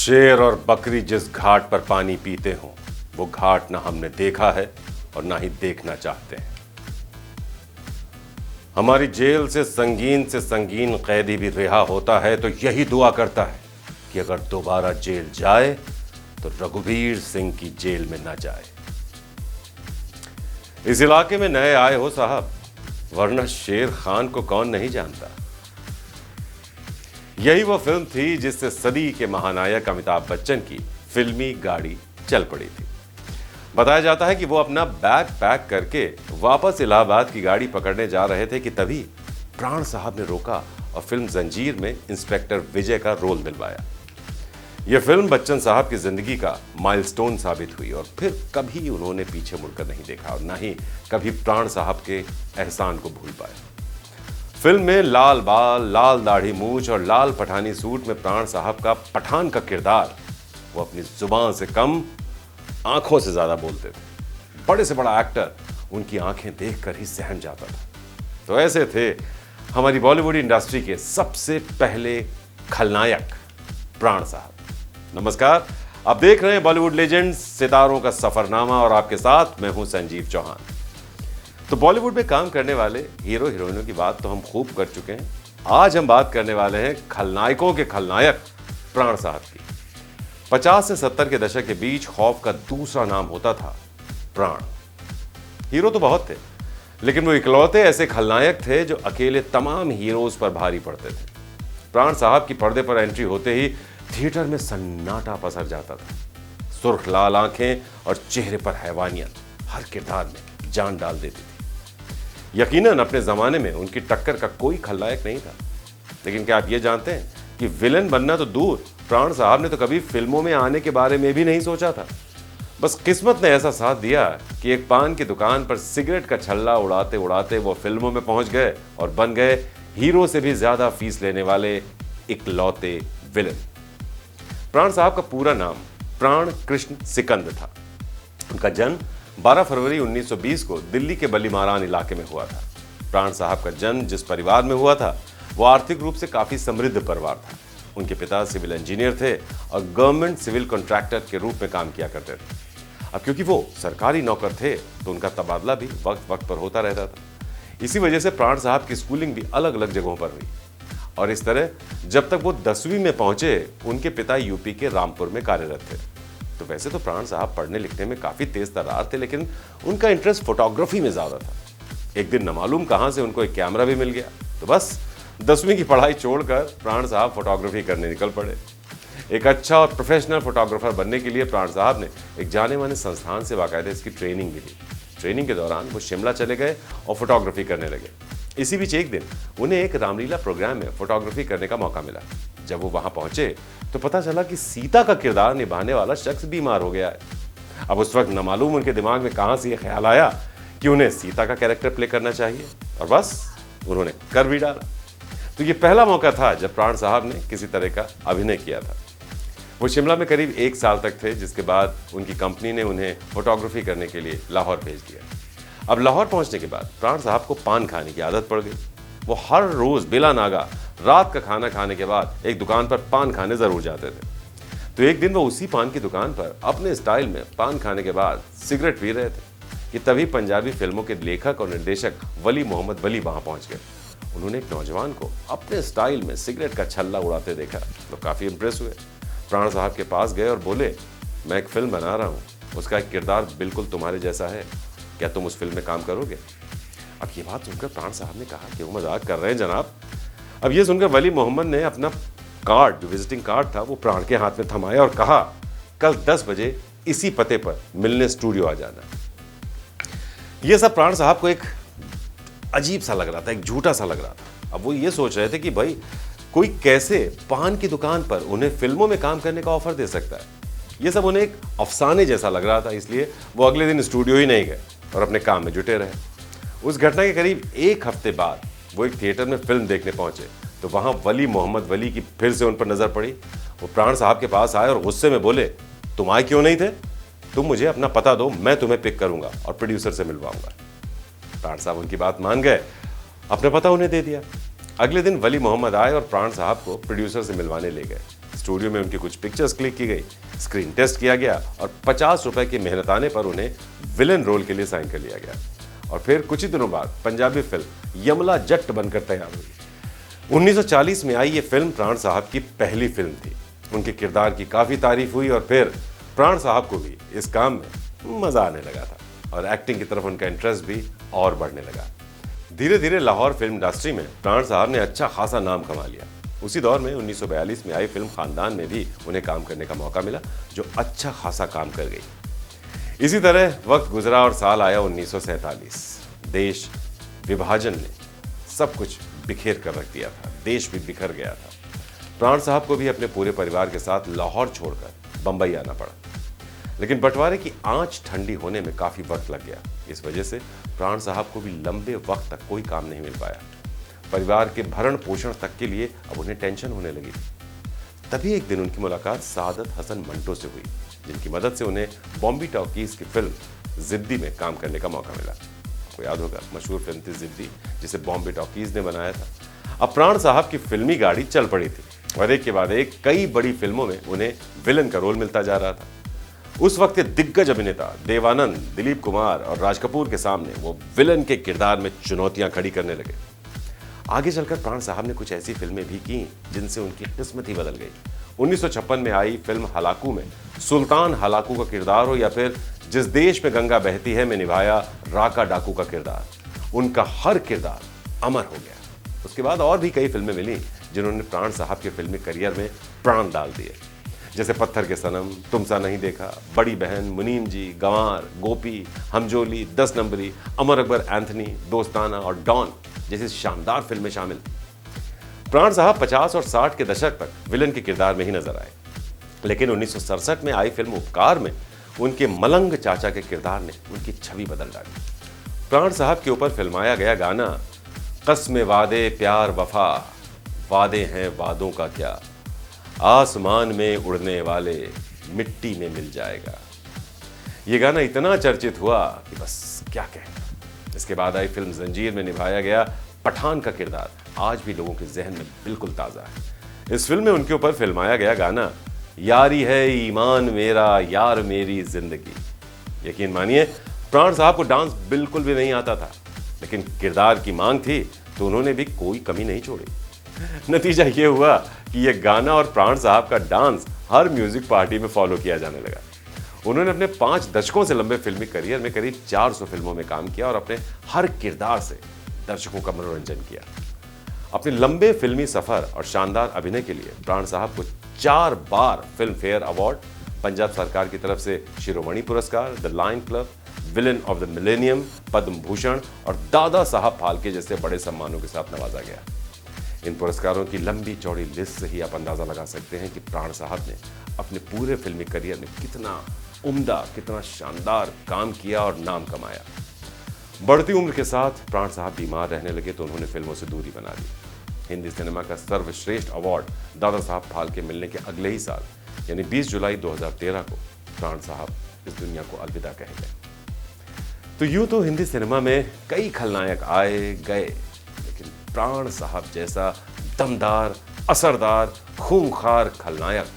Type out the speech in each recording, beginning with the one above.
शेर और बकरी जिस घाट पर पानी पीते हों वो घाट ना हमने देखा है और ना ही देखना चाहते हैं। हमारी जेल से संगीन कैदी भी रिहा होता है तो यही दुआ करता है कि अगर दोबारा जेल जाए तो रघुवीर सिंह की जेल में ना जाए। इस इलाके में नए आए हो साहब, वरना शेर खान को कौन नहीं जानता। यही वो फिल्म थी जिससे सदी के महानायक अमिताभ बच्चन की फिल्मी गाड़ी चल पड़ी थी। बताया जाता है कि वो अपना बैग पैक करके वापस इलाहाबाद की गाड़ी पकड़ने जा रहे थे कि तभी प्राण साहब ने रोका और फिल्म जंजीर में इंस्पेक्टर विजय का रोल दिलवाया। यह फिल्म बच्चन साहब की जिंदगी का माइलस्टोन साबित हुई और फिर कभी उन्होंने पीछे मुड़कर नहीं देखा और ना ही कभी प्राण साहब के एहसान को भूल पाए। फिल्म में लाल बाल, लाल दाढ़ी मूछ और लाल पठानी सूट में प्राण साहब का पठान का किरदार वो अपनी जुबान से कम आंखों से ज्यादा बोलते थे। बड़े से बड़ा एक्टर उनकी आंखें देखकर ही सहम जाता था। तो ऐसे थे हमारी बॉलीवुड इंडस्ट्री के सबसे पहले खलनायक प्राण साहब। नमस्कार, आप देख रहे हैं बॉलीवुड लेजेंड्स सितारों का सफरनामा और आपके साथ मैं हूं संजीव चौहान। तो बॉलीवुड में काम करने वाले हीरो हीरोइनों की बात तो हम खूब कर चुके हैं। आज हम बात करने वाले हैं खलनायकों के खलनायक प्राण साहब की। 50 से 70 के दशक के बीच खौफ का दूसरा नाम होता था प्राण। हीरो तो बहुत थे, लेकिन वो इकलौते ऐसे खलनायक थे जो अकेले तमाम हीरोज पर भारी पड़ते थे। प्राण साहब की पर्दे पर एंट्री होते ही थिएटर में सन्नाटा पसर जाता था। सुर्ख लाल आंखें और चेहरे पर हैवानियत हर किरदार में जान डाल देती थी। यकीनन अपने जमाने में उनकी टक्कर का कोई खलनायक नहीं था। लेकिन क्या आप ये जानते हैं कि विलन बनना तो दूर, प्राण साहब ने तो कभी फिल्मों में आने के बारे में भी नहीं सोचा था। बस किस्मत ने ऐसा साथ दिया कि एक पान की दुकान पर सिगरेट का छल्ला उड़ाते उड़ाते वो फिल्मों में पहुंच गए और बन गए हीरो से भी ज्यादा फीस लेने वाले इकलौते विलन। प्राण साहब का पूरा नाम प्राण कृष्ण सिकंद था। उनका जन्म 12 फरवरी 1920 को दिल्ली के बलीमारान इलाके में हुआ था। प्राण साहब का जन्म जिस परिवार में हुआ था वो आर्थिक रूप से काफी समृद्ध परिवार था। उनके पिता सिविल इंजीनियर थे और गवर्नमेंट सिविल कॉन्ट्रैक्टर के रूप में काम किया करते थे। अब क्योंकि वो सरकारी नौकर थे तो उनका तबादला भी वक्त वक्त पर होता रहता था। इसी वजह से प्राण साहब की स्कूलिंग भी अलग अलग जगहों पर हुई और इस तरह जब तक वो 10वीं में पहुंचे उनके पिता यूपी के रामपुर में कार्यरत थे। तो वैसे तो प्राण साहब पढ़ने लिखने में काफी तेज तर्रार थे, लेकिन उनका इंटरेस्ट फोटोग्राफी में ज्यादा था। एक दिन न मालूम कहां से उनको एक कैमरा भी मिल गया तो बस 10वीं की पढ़ाई छोड़कर प्राण साहब फोटोग्राफी करने निकल पड़े। एक अच्छा और प्रोफेशनल फोटोग्राफर बनने के लिए प्राण साहब ने एक जाने माने संस्थान से बाकायदा इसकी ट्रेनिंग भी ली। ट्रेनिंग के दौरान वो शिमला चले गए और फोटोग्राफी करने लगे। इसी बीच एक दिन उन्हें एक रामलीला प्रोग्राम में फोटोग्राफी करने का मौका मिला। जब वो वहां पहुंचे तो पता चला कि सीता का किरदार निभाने वाला शख्स बीमार हो गया है। अब उस वक्त न मालूम उनके दिमाग में कहां से ये ख्याल आया कि उन्हें सीता का कैरेक्टर प्ले करना चाहिए और बस उन्होंने कर भी डाला। तो ये पहला मौका था जब प्राण साहब ने किसी तरह का अभिनय किया था। वो शिमला में करीब 1 साल तक थे, जिसके बाद उनकी कंपनी ने उन्हें फोटोग्राफी करने के लिए लाहौर भेज दिया। अब लाहौर पहुंचने के बाद प्राण साहब को पान खाने की आदत पड़ गई। वो हर रोज बिला नागा रात का खाना खाने के बाद एक दुकान पर पान खाने जरूर जाते थे। तो एक दिन वो उसी पान की दुकान पर अपने स्टाइल में पान खाने के बाद सिगरेट पी रहे थे कि तभी पंजाबी फिल्मों के लेखक और निर्देशक वली मोहम्मद वली वहां पहुंच गए। उन्होंने एक नौजवान को अपने स्टाइल में सिगरेट का छल्ला उड़ाते देखा तो काफी इंप्रेस हुए। प्राण साहब के पास गए और बोले, मैं एक फिल्म बना रहा हूँ, उसका एक किरदार बिल्कुल तुम्हारे जैसा है, क्या तुम उस फिल्म में काम करोगे? अब ये बात सुनकर प्राण साहब ने कहा कि वो मजाक कर रहे हैं जनाब। अब ये सुनकर वली मोहम्मद ने अपना कार्ड, जो विजिटिंग कार्ड था, वो प्राण के हाथ में थमाया और कहा, कल 10 बजे इसी पते पर मिलने स्टूडियो आ जाना। ये सब प्राण साहब को एक अजीब सा लग रहा था, एक झूठा सा लग रहा था। अब वो ये सोच रहे थे कि भाई कोई कैसे पान की दुकान पर उन्हें फिल्मों में काम करने का ऑफर दे सकता है। ये सब उन्हें एक अफसाने जैसा लग रहा था, इसलिए वो अगले दिन स्टूडियो ही नहीं गए और अपने काम में जुटे रहे। उस घटना के करीब 1 हफ्ते बाद वो एक थिएटर में फिल्म देखने पहुंचे तो वहां वली मोहम्मद वली की फिर से उन पर नजर पड़ी। वो प्राण साहब के पास आए और गुस्से में बोले, तुम आए क्यों नहीं थे? तुम मुझे अपना पता दो, मैं तुम्हें पिक करूंगा और प्रोड्यूसर से मिलवाऊंगा। प्राण साहब उनकी बात मान गए, अपना पता उन्हें दे दिया। अगले दिन वली मोहम्मद आए और प्राण साहब को प्रोड्यूसर से मिलवाने ले गए। स्टूडियो में उनकी कुछ पिक्चर्स क्लिक की गई, स्क्रीन टेस्ट किया गया और 50 रुपए की मेहनताने पर उन्हें विलेन रोल के लिए साइन कर लिया गया। और फिर कुछ ही दिनों बाद पंजाबी फिल्म यमला जट्ट बनकर तैयार हुई। 1940 में आई ये फिल्म प्राण साहब की पहली फिल्म थी। उनके किरदार की काफी तारीफ हुई और फिर प्राण साहब को भी इस काम में मजा आने लगा था और एक्टिंग की तरफ उनका इंटरेस्ट भी और बढ़ने लगा। धीरे धीरे लाहौर फिल्म इंडस्ट्री में प्राण साहब ने अच्छा खासा नाम कमा लिया। उसी दौर में 1942 में आई फिल्म खानदान में भी उन्हें काम करने का मौका मिला, जो अच्छा खासा काम कर गई। इसी तरह वक्त गुजरा और साल आया 1947। देश विभाजन ने सब कुछ बिखेर कर रख दिया था, देश भी बिखर गया था। प्राण साहब को भी अपने पूरे परिवार के साथ लाहौर छोड़कर बंबई आना पड़ा, लेकिन बंटवारे की आंच ठंडी होने में काफी वक्त लग गया। इस वजह से प्राण साहब को भी लंबे वक्त तक कोई काम नहीं मिल पाया। परिवार के भरण पोषण तक के लिए अब उन्हें टेंशन होने लगी। तभी एक दिन उनकी मुलाकात सादत हसन मंटो से हुई, जिनकी मदद से उन्हें बॉम्बे टॉकीज की फिल्म जिद्दी में काम करने का मौका मिला। आपको याद होगा, मशहूर फिल्म थी जिद्दी, जिसे बॉम्बे टॉकीज ने बनाया था। अब प्राण साहब की फिल्मी गाड़ी चल पड़ी थी और एक के बाद एक कई बड़ी फिल्मों में उन्हें विलन का रोल मिलता जा रहा था। उस वक्त के दिग्गज अभिनेता देवानंद, दिलीप कुमार और राज कपूर के सामने वो विलन के किरदार में चुनौतियां खड़ी करने लगे। आगे चलकर प्राण साहब ने कुछ ऐसी फिल्में भी की जिनसे उनकी किस्मत ही बदल गई। 1956 में आई फिल्म हलाकू में सुल्तान हलाकू का किरदार हो या फिर जिस देश में गंगा बहती है में निभाया राका डाकू का किरदार, उनका हर किरदार अमर हो गया। उसके बाद और भी कई फिल्में मिली जिन्होंने प्राण साहब के फिल्मी करियर में प्राण डाल दिए, जैसे पत्थर के सनम, तुमसा नहीं देखा, बड़ी बहन, मुनीम जी, गंवार, गोपी, हमजोली, 10 नंबरी, अमर अकबर एंथनी, दोस्ताना और डॉन जैसी शानदार फिल्में शामिल। प्राण साहब 50 और 60 के दशक तक विलन के किरदार में ही नजर आए, लेकिन 1967 में आई फिल्म उपकार में उनके मलंग चाचा के किरदार ने उनकी छवि बदल डाली। प्राण साहब के ऊपर फिल्माया गया गाना कस्मे वादे प्यार वफा, वादे हैं वादों का क्या, आसमान में उड़ने वाले मिट्टी में मिल जाएगा, ये गाना इतना चर्चित हुआ कि बस क्या कहें। इसके बाद आई फिल्म जंजीर में निभाया गया पठान का किरदार आज भी लोगों के जहन में बिल्कुल ताजा है। इस फिल्म में उनके ऊपर फिल्माया गया गाना यारी है ईमान मेरा यार मेरी जिंदगी। यकीन मानिए प्राण साहब को डांस बिल्कुल भी नहीं आता था, लेकिन किरदार की मांग थी तो उन्होंने भी कोई कमी नहीं छोड़ी। नतीजा ये हुआ कि ये गाना और प्राण साहब का डांस हर म्यूजिक पार्टी में फॉलो किया जाने लगा। उन्होंने अपने 5 दशकों से लंबे फिल्मी करियर में करीब 400 फिल्मों में काम किया और अपने हर किरदार से दर्शकों का मनोरंजन किया। अपने लंबे फिल्मी सफर और शानदार अभिनय के लिए प्राण साहब को 4 बार फिल्म फेयर अवार्ड, पंजाब सरकार की तरफ से Shiromani Puraskar, the lion club, villain of the millennium, Padma Bhushan और दादा साहब फाल्के जैसे बड़े सम्मानों के साथ नवाजा गया। इन पुरस्कारों की लंबी चौड़ी लिस्ट से ही आप अंदाजा लगा सकते हैं कि प्राण साहब ने अपने पूरे फिल्मी करियर में कितना उम्दा, कितना शानदार काम किया और नाम कमाया। बढ़ती उम्र के साथ प्राण साहब बीमार रहने लगे तो उन्होंने फिल्मों से दूरी बना ली। हिंदी सिनेमा का सर्वश्रेष्ठ अवार्ड दादा साहब फाल्के मिलने के अगले ही साल यानी 20 जुलाई 2013 को प्राण साहब इस दुनिया को अलविदा कह गए। तो यूं तो हिंदी सिनेमा में कई खलनायक आए गए, लेकिन प्राण साहब जैसा दमदार, असरदार, खूंखार खलनायक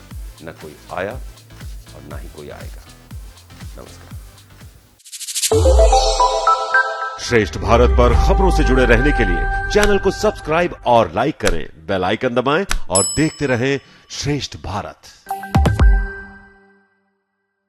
न कोई आया और ना ही कोई आएगा। नमस्कार। श्रेष्ठ भारत पर खबरों से जुड़े रहने के लिए चैनल को सब्सक्राइब और लाइक करें, बेल आइकन दबाएं और देखते रहें श्रेष्ठ भारत।